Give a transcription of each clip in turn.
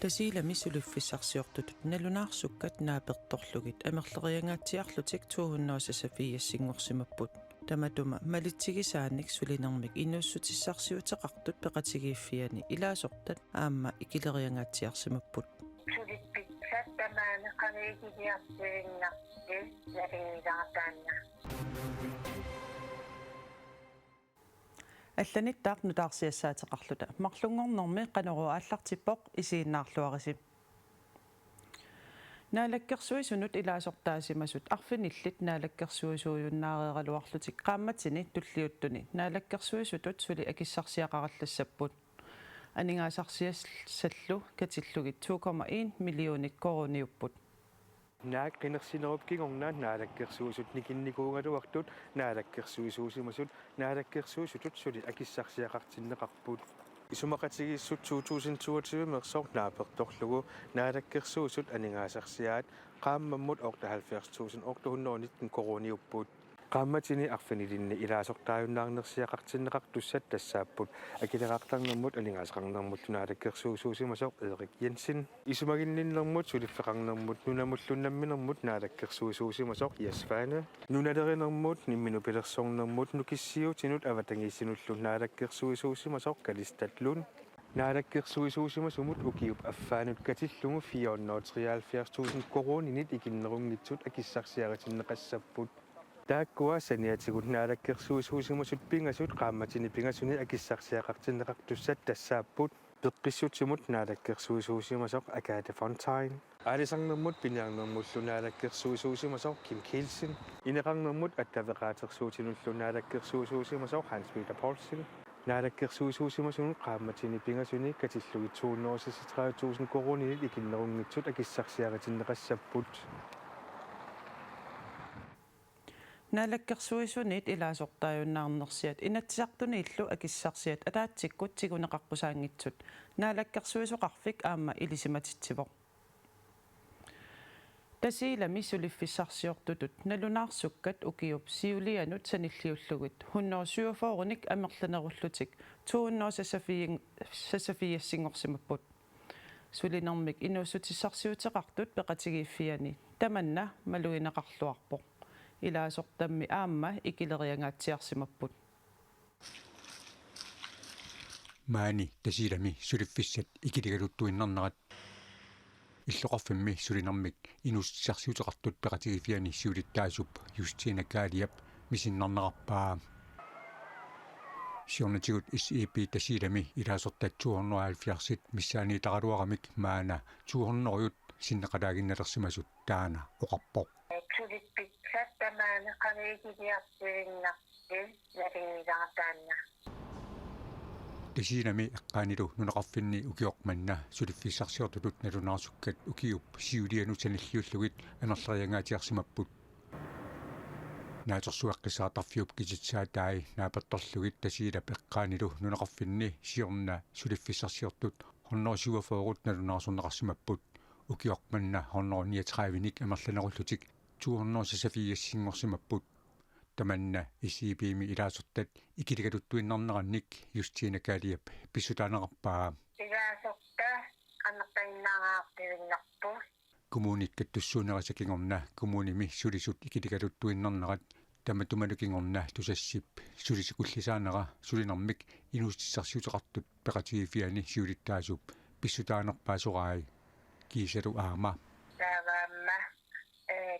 Tasiilami suliffiссарсиортутут налунаарсуккат нааперторлугит амерлериангаатсиарлутик 200 таматума малитсигисааник сулинермик инууссутиссарсиутеқартут пеқатигииффиани илаасортат аама икилериангаатсиарсимаппут сулиппиксат тамаана қавигилиарсуиннарти налингилаартаанна алланиттаақ нутаарсиассаатеқарлута марлунгорнэрми қанеру ааллартиппоқ исииннаарлуариси наалаккерсуисунут илаасортаасимасут арфиниллит наалаккерсуисууюннаареералуарлутик qaammatini tulliuttuni naалаккерсуисутут сули акиссарсиақараллассаппут анингаасарсиассаллу катиллугит 2,1 миллионик коруниуппут наак кинерсинерупкигорнаат наалаккерсуусут никинникуугалуартут наалаккерсуисуусимасут наалаккерсуусутут сули акиссарсиақартиннеқарпут исумақатигиссут 2022 мерсоор нааперторлугу наалаккерсуусут анингаасарсиаат qaammammut 70000 819 корониуппут qaammatini arfinilинни илаасортааюннаарнерсиақартиннеқартуссат тассааппут акилеқартарнэрмут алингаасақарнэрмут наалаккерсуусуусимасоо Erik Jensen исумагинниннэрмут сулиффеқарнэрмут нунамуллуннамминэрмут наалаккерсуусуусимасоо Jasfane нуналеринэрмут ниммину пилерсорнэрмут нукиссиутинут аватангиссинуллу наалаккерсуусуусимасоо калистатлун наалаккерсуисуусимасумут укиуп аффаанут катиллугу 473,000 коронинит икиннерунгитсут акиссарсиаратиннеқассаппут тааккуа саниатигут наалаккерсуисуусимасут пингасут qaammatini пингасуни акиссарсиақартиннеқартуссат тассааппут пеққиссутсимут наалаккерсуисуусимасоқ Agatha Fontaine алисарнэрмут пиниарнэрмуллу наалаккерсуисуусимасоқ Kim Kielsen инеқарнэрмут аттавеқаатерсуутинуллу наалаккерсуисуусимасоқ Hans Peter Paulsen наалаккерсуисуусимасунут qaammatini пингасуни катиллуги 233,000 коронинит икиннерунгитсут акиссарсиаратиннеқассаппут наалаккерсуисунит илаасортааюннаарнерсиат инатсиартуни иллу акиссарсиат атаатсиккут тигунеқарпусаангитсут наалаккерсуисоқарфик аама илисиматитсивоқ тасиилами сулиффиссарсиортутут налунаарсуккат укиуп сиулианут саниллиуллугит 147-ник амерланеруллутик 200 сасафиассингорсимаппут сулинермик инууссутиссарсиутеқартут пеқатигииффиани таманна малуинеқарлуарпоқ илаасортамми аама икилериангаатсиарсимаппут маани тасилами сулиффиссат икилигалуттуиннарнерат иллоқарфимми сулинермик инуссарсиутеқартут пеқатигифиани сиулиттаасуп Юстина Каалиап мисиннарнеқарпаа сиорнатигут SEP тасилами илаасортат 270 миссаани тақалуарамик маана 200-ют синнеқалаагинналерсимасут таана оқарпоқ сулиппиксат тамаана қавигилиарсуиннарти налингилаартаанна тасилами эққаанилу нунеқарфинни укиоқманна сулиффиссарсиортулут налунаарсуккат укиуп сиулиану саниллиуллугит анерлариангаатиарсимаппут наатерсуаққисаатарфиуп киситсаатаи наапатторлугит тасилап эққаанилу нунеқарфинни сиорна сулиффиссарсиортут 147-рут налунаарсунеқарсимаппут укиоқманна 139-ник амерланеруллутик 200 таманна исибими илаасортат икилигалуттуиннарнеранник Юстина Каалиап писсутаанеқарпаа илаасорта аннертаиннаагаартивиннарпу коммуникат туссуунерасакингорна коммуними сулисут икилигалуттуиннарнерат таматумалукингорна тусассип сулисикуллисаанера сулинермик инуустиссарсиутеқартут пеқатигифиани сиулиттаасуп писсутаанерпаасораай кисалу аама тааваамма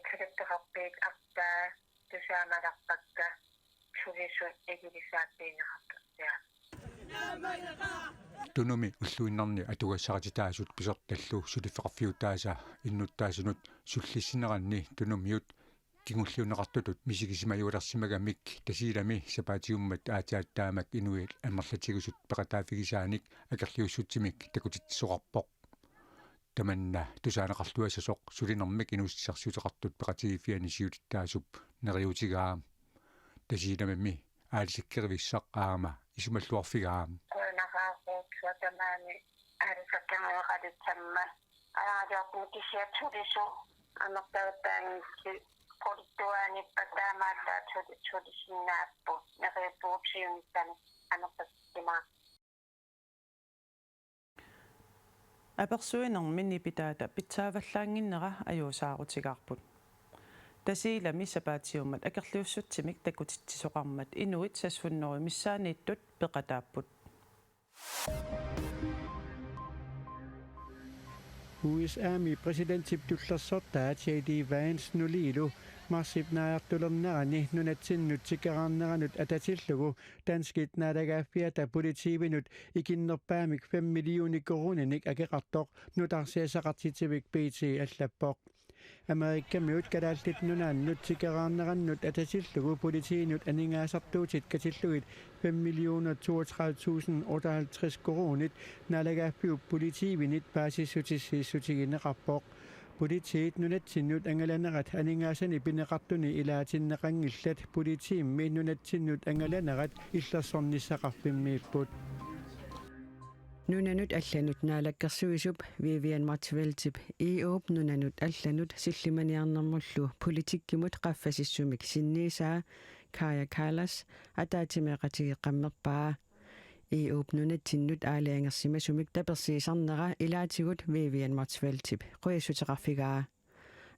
калаттеқарпиит артаа тусаамаларпакка сулисут эгилисааппиинеқартуттиа тунуми уллуиннарни атугассаратитаасут писорталлу сулиффеқарфиутааса иннуттаасунут суллиссинеранни тунумиут кигуллиунеқартутут мисигисимаюлерсимагамик тасилами сапаатиуммат аатааттаамак инуил амерлатигусут пеқатаафигисааник акерлиуссутсимик такутитсоқарпоқ таманна тусаанеқартуасасоқ сулинермик инуссарсиутеқартут пеқатигифиани сиулиттаасуп нериутигаа тасилами аалисиккеривиссақ аама исумаллуарфигаа куанахаақут сатамаани аалисаккериоқалитсамма араажаақутисиатсулису аннертаатаангисси qolittuaanippattaamaallaa tulissinnaappu neripuuksiunittani annertassimaa аперсуинермини питаата питсааваллаангиннера аюусаарутигарпут тасиилами сапаатиуммат акерлиуссутсимик такутитсисоқармат инуит сасфуннери миссаанииттут пеқатааппут USA-mi presidenttip tullersortaa J.D. Vance nuliilu marsipnaartulernerani nunatsinnud sikeraarneranut atatillugu danskit naadagaaffiata politiivinut ikinnerpaamik 5 millioni korunanik akeqartoq nutarsiasaqartitivik BT allappoq Amerikamiut kadaaltit nunaannut sikeraarnerannut atatillugu politiinut aningaasartuutit katillugit 5.032.058 korunit naalagaaffiup politiivinit paasissutissiissutigineqarpoq politiit nunatsinnut angalanerat aningaasani pineqartuni ilaatinneqangillat politiimmi nunatsinnut angalanerat illersornissaqarpimmiipput Nunanut allanut naalakkersuisup Vivian Martveltip iup nunanut allanut sillimaniarnermullu politikkimut qaffasissumik sinniisaa Kaja Kallas ataatimeqatigeqqammerpaa iup nunatsinnut aaliangersimasumik tapersiisarnera ilaatigut Vivian Martveltip qoyassuteqarfigaa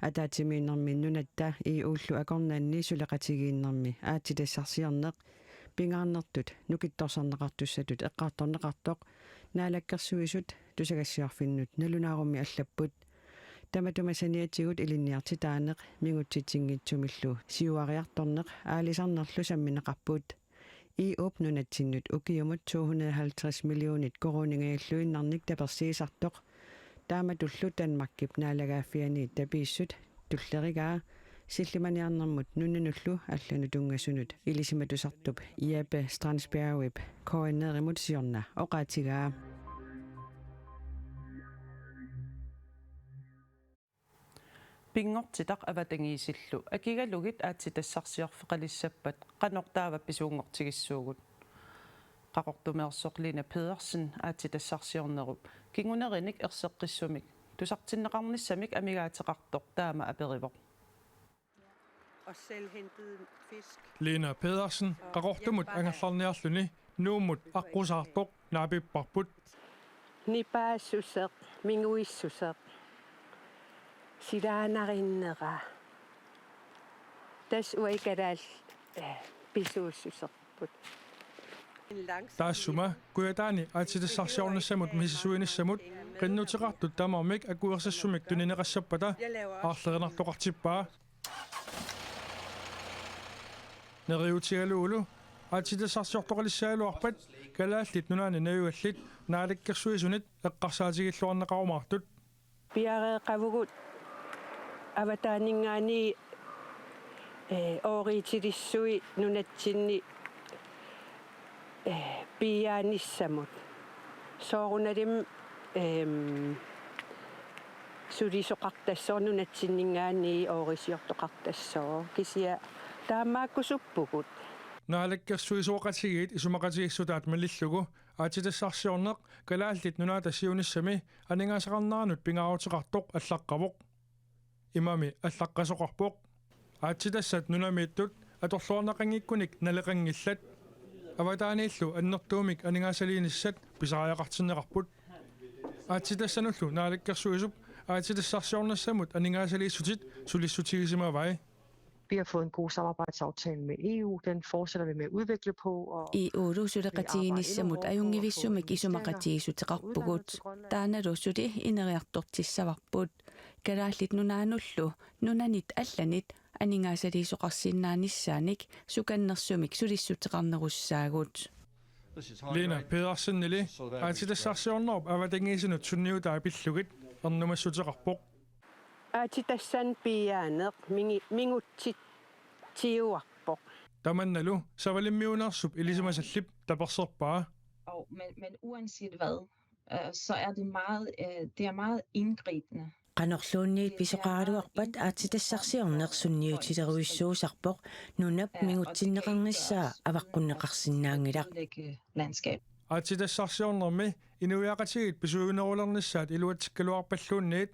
ataatimiinnermi nunatta iullu akornaanni suleqatigiinnermi aatitassarsiarneq pingaarnertut nukittorsarneqartussatut eqqaartorneqartoq naalakkersuisut tusagassiarfinnut nalunaarummi allapput tamatumasaniatigut ilinniartitaaneq mingutsitsingitsumillu siuariartorneq aalisarnerlu sammineqarput iup nunatsinnut ukiumut 250 millionit koruningajalluinnarnik tapersiisartoq taamatullu Danmarkip naalagaaffiani tapiissut tullerigaa sillimaniarnermut nunanullu allanu tungasunut ilisimatusartup Jeppe Strandsbjergwip koinnerimut siorna oqaatigaa пингортитақ аватангиисиллу акигалугит аатситассарсиорфеқалиссаппат qanortaava pisuungortigissууgut qaqortumeersoqlina Pedersen aatitassarsiornerup kingunerinik erseqqissumik tusartinneqarnissamik amigaatеқartoq taama aperivoq og selvhentet fisk Lena Pedersen qaqortumut angallarniarluni nuummut aqqusartoq naapipparput Nipaassuseq minguissuseq silaanarinnera tas uikadaal pisuussuserput taassuma kuyataani aatitassarsiornissamut misisuinissamut qinnuteqartut tamarmik akuersassumik tunineqassappata aarlerinartoqartippaa neriutigaluulu aatitassarsiortoqalissaaluarpat kalaallit nunaani nayuallit naalakkersuisunit eqqarsaatigilluarneqarumaartut piareeqavugut avataaningaani ooriitilissui nunatsinni piaanissamut soorunalim sulisoqartassoo nunatsinningaani oorisiortoqartassoo kisia taamaakkusuppugut naalakkersuisuoqatigiit isumaqatigissutaat malillugu aatitassarsiorneq kalaallit nunaatassiunissami aningaasaqarnaranut pingaarutiqartoq allaqqavoq imami allaqqasoqarpoq aatitassat nunamiittut atorluarnaqangikkunik naleqangillat avataaniillu annertuumik aningaasaliinissat pisaraaqartinneqarput aatitassanullu naalakkersuisup aatitassarsiornassamut aningaasaliissutit sulissutigisimavai. Vi har fået en god samarbejdsaftale med EU. Den fortsætter vi med at udvikle på. EU-suleqatiginissamut ajungivissumik isumaqatigisutiqarpugut taanalussути ineriartortissavarput kalaallit nunaanullu nunanit allanit aningaasaliisoqarsinnaanisaanik sukannersumik sulissuteqarnerussaagut Lena Pedersen nili aatitassarsiornerup avatangiisinut sunniutaa pillugit ernumassuteqarpoq aatitassan piaaneq mingutsit tiuarpoq tamannalu savalimmiunerssup ilisimasallip taperserpaa men uanset hvad så er det meget indgribende qanorluunniit pisoqaaruarpat aatitassarsiorneqsunniutileruissuusarpoq nunap mingutsinneqarnissaa avaqqunneqarsinnaangilaq landskab aatitassarsiornermi inuiaqatigit pisuunerulernissaat iluatikkaluarpalluunniit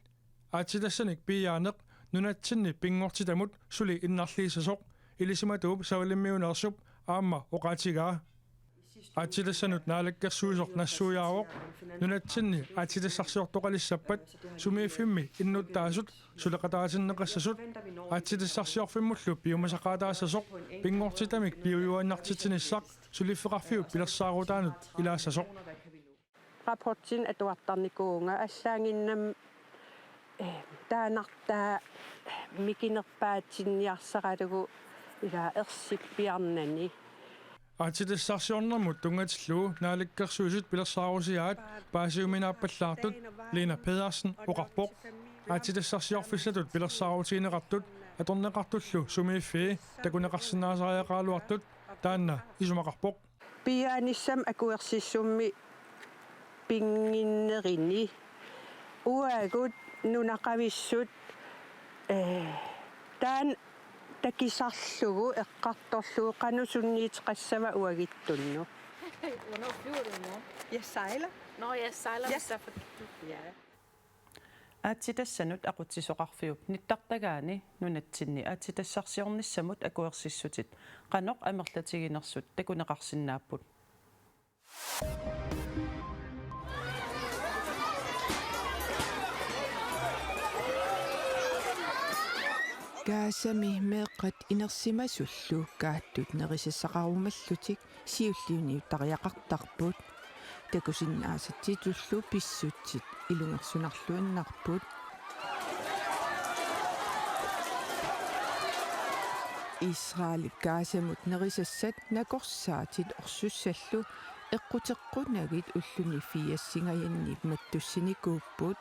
aatitassanik piaaneq nunatsinni pingortitamut suli innarliisasoq ilisimatuup savalimmiunersup aamma oqaatigaa аатилассанут наалаккерсуусоқ нассуяавоқ нунатсинни аатилассарсиортоқалиссаппат сумииффимми иннуттаасут сулеқатаасиннеқассасут аатилассарсиорфиммуллу пиумасақаатаассасоқ пингортитамик пиуюаннартитиниссақ сулиффеқарфиу пилерсаарутаанут илаассасоқ рапортин атуартарникуунга аллаангиннам таанартаа микинерпаатсинниарсаралугу ила ерсиппиарнани аатилассарсиорнэрмут тунгатиллуу наалаккерсуусут пилерсаарусиаат паасиуминааппаллаартут Лина Педерсен оқарпоқ аатилассарсиорфиссатут пилерсаарутиинеқартут аторнеқартуллу сумииффи такунеқарсинаасариақаалуартут таанна исумақарпоқ пианиссам акуерсиссумми пингиннерини уагут нунақависсут таан такисарлугу эққарторлугу қанусунниитеқассава уагиттунну Hvornår flyver du i morgen? Jeg sejler. Nå, jeg sejler, hvis der er for... Ja. аатитассанут aqutsisoqarfiup nittартагаани нунатсинни аатитассарсиорнissamut акуерсиссутит qaноq амерлатигинерсут такунеқарсинааппут Kaasami meeqqat inersimasullu kaattut nerissassaqarumallutик siulliuniuttariaqartarput takusinnaasatitullu pissutsit ilungersunarluannarput Israel kaasamut nerisassat nakorsaatit orsussallu eqqutеққунагит уллуни фиассингаяннип маттуссинikuupput.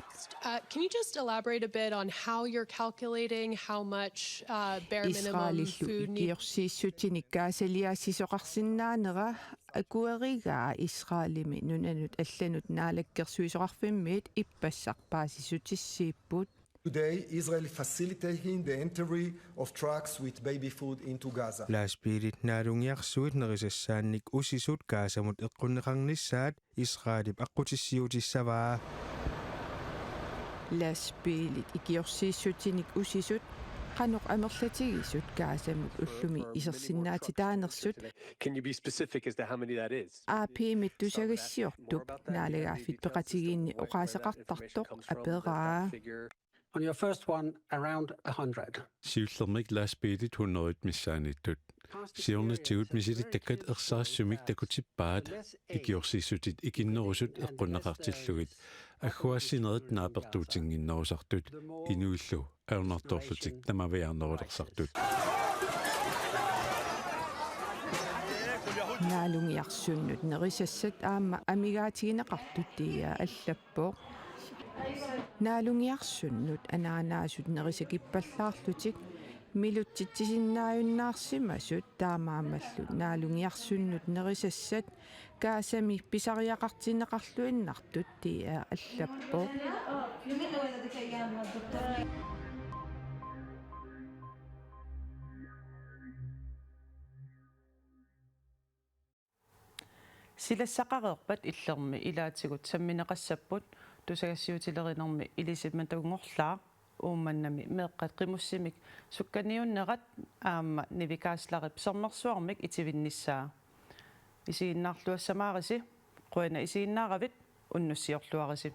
Can you just elaborate a bit on how you're calculating how much bare minimum food needs? Kiorsiissutinik kaasaliaassisoqarsinnaanera akuerigaa Israelimi nunanut allanut naalakkersuisoqarfimmiit ippassarpaasisutissiipput. Today, Israel is facilitating the entry of trucks with baby food into Gaza. Laaspiilit naalungiarsuit nerisassaannik usisut kaasamut eqqunneqarnissaat Israelip aqqutissiutissavaa. Laaspiilit ikiorsiissutinik usisut qanoq amerlatigisut kaasamut ullumi isersinnaatitaanersut. Can you be specific as to how many that is? Aapimit tusagassiortup naalagaafit peqatigiinni oqaaseqartartoq aperaa. On your first one, around 100. Siullermik laaspiilit 100 missaanittut. Siornatigut misilit takkat ersaassumik takutippaat ikiorsiissutit ikinnerusut eqqunneqartillugit аггуассинерит нааперtuutinginnerusartut inuullu аунарторлутик тамавиарнерулерсартут naalungiarsunnut nerisassat aamma amigaatigineqartut tiia allappoq naalungiarsunnut anaanaasut nerisakippallaarlutik milutsitsisinnaajunnaarsimasut taamaamallut naalungiarsunnut nerisassat kaasami pisariaqartineqarluinnartut tiia allappoq силассақареерпат иллерми илаатигут самминеқассаппут тусагассиутилеринерми илисимматунгорлаа уумманнами меэққат қимуссимик сукканиуннерат аама нивикаасларип сэрмерсуармик итивинниссаа исигиннаарлуассамаариси қуина исигиннааравит уннуссиорлуариси